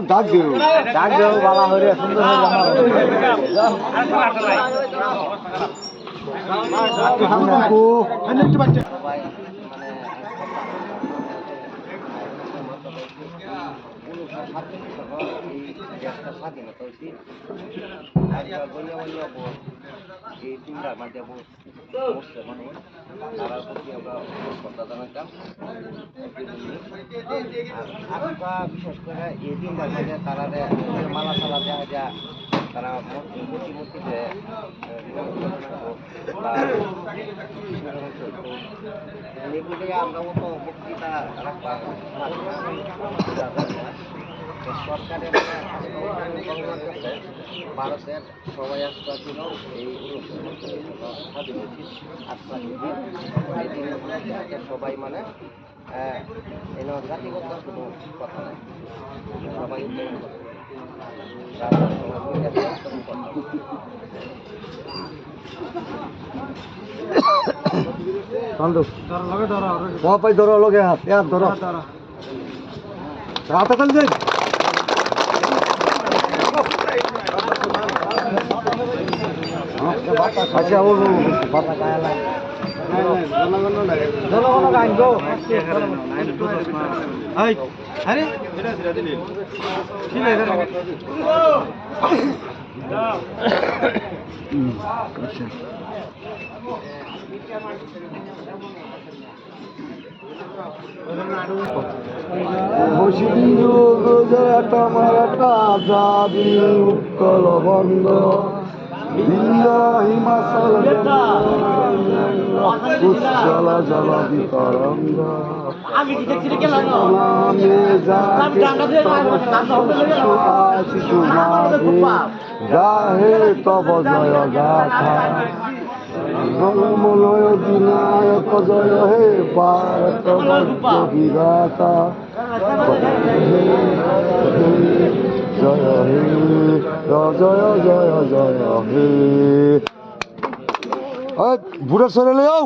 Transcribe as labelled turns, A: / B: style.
A: ডাক দেব বালা হয়ে সুন্দর স্বাধীনতা হয়েছি এই তিনটার মাঝে বসছে মানে তারার প্রতি আমরা শ্রদ্ধা জানাতাম। বিশেষ করে এই তিনটার মাঝে তারা মালা সালা দেওয়া যা তারা প্রতিমূর্তিতে এগুলি আমরা মতো বক্তৃতা রাখবা সরকারের ভারতের সবাই আসতে ছিল এই সবাই মানে জাতিগত কোনো কথা নেই, সবাই উদ্যোগ করে ধরো লগে হাত ধরো রাতে চল যাই আচ্ছা ও বাতা গায়া লাগে জনগণ আইনগো এই আরে এটা সিরা দিলি কি লাগে আচ্ছা বসিদিও গোজরাটা মারাটা আজাদি উৎকল বন্ধ ভিন্ন হিমাচল উজ্জ্বল জল বিতরঙ্গ শিশু গাহে তব জয় গাথা মলয় বিনায়ক জয় হে ভারত বিধাতা জয় হে জয় জয় জয় হে বুড়া সরে লেও